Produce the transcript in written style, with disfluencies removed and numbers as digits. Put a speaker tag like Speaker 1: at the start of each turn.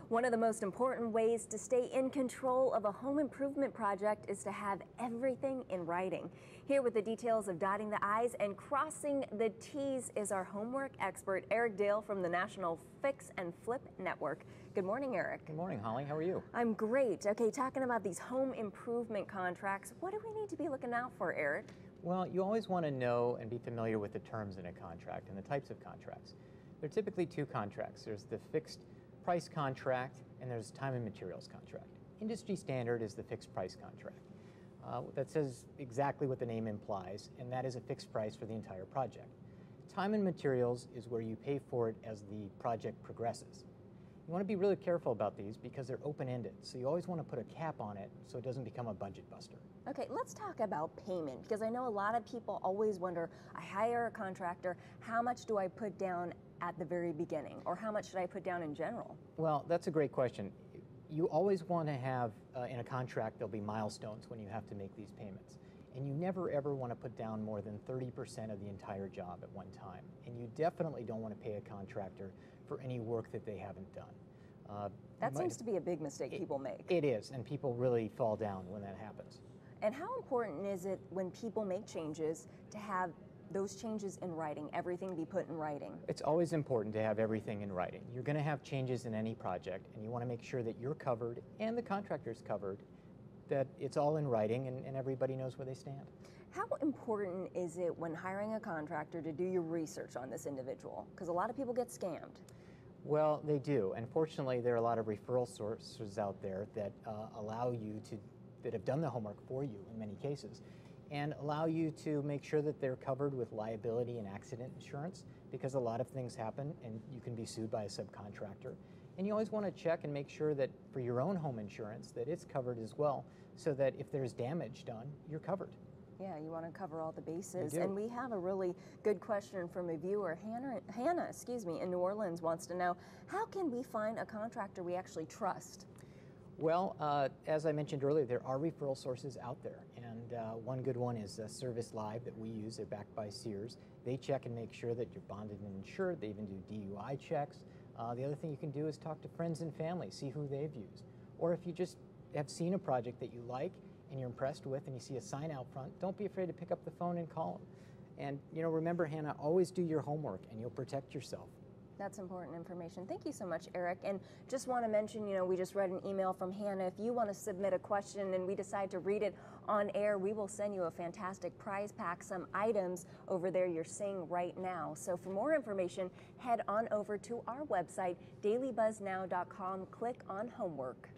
Speaker 1: One of the most important ways to stay in control of a home improvement project is to have everything in writing. Here with the details of dotting the I's and crossing the T's is our homework expert, Eric Dale from the National Fix and Flip Network. Good morning, Eric.
Speaker 2: Good morning, Holly. How are you?
Speaker 1: I'm great. Okay, talking about these home improvement contracts, what do we need to be looking out for, Eric?
Speaker 2: Well, you always want to know and be familiar with the terms in a contract and the types of contracts. There are typically two contracts. There's the fixed price contract and there's time and materials contract. Industry standard is the fixed price contract. That says exactly what the name implies, and that is a fixed price for the entire project. Time and materials is where you pay for it as the project progresses. You want to be really careful about these because they're open-ended, so you always want to put a cap on it so it doesn't become a budget buster.
Speaker 1: Okay, let's talk about payment, because I know a lot of people always wonder, I hire a contractor, how much do I put down at the very beginning, or how much should I put down in general?
Speaker 2: Well, that's a great question. You always want to have, in a contract, there'll be milestones when you have to make these payments. And you never ever want to put down more than 30% of the entire job at one time. And you definitely don't want to pay a contractor for any work that they haven't done.
Speaker 1: That seems to be a big mistake people make.
Speaker 2: It is, and people really fall down when that happens.
Speaker 1: And how important is it when people make changes to have those changes in writing, everything be put in writing?
Speaker 2: It's always important to have everything in writing. You're going to have changes in any project, and you want to make sure that you're covered and the contractor's covered, that it's all in writing and everybody knows where they stand.
Speaker 1: How important is it when hiring a contractor to do your research on this individual? Because a lot of people get scammed.
Speaker 2: Well, they do. And fortunately, there are a lot of referral sources out there that allow you to, that have done the homework for you in many cases, and allow you to make sure that they're covered with liability and accident insurance, because a lot of things happen and you can be sued by a subcontractor. And you always want to check and make sure that for your own home insurance that it's covered as well, so that if there's damage done, you're covered.
Speaker 1: Yeah, you want to cover all the bases.
Speaker 2: You do.
Speaker 1: And we have a really good question from a viewer. Hannah, in New Orleans wants to know, how can we find a contractor we actually trust?
Speaker 2: Well, as I mentioned earlier, there are referral sources out there, and one good one is Service Live that we use. They're backed by Sears. They check and make sure that you're bonded and insured. They even do DUI checks. The other thing you can do is talk to friends and family, see who they've used. Or if you just have seen a project that you like and you're impressed with and you see a sign out front, don't be afraid to pick up the phone and call them. And remember, Hannah, always do your homework and you'll protect yourself.
Speaker 1: That's important information. Thank you so much, Eric. And just want to mention, we just read an email from Hannah. If you want to submit a question and we decide to read it on air, we will send you a fantastic prize pack, some items over there you're seeing right now. So for more information, head on over to our website, dailybuzznow.com, click on homework.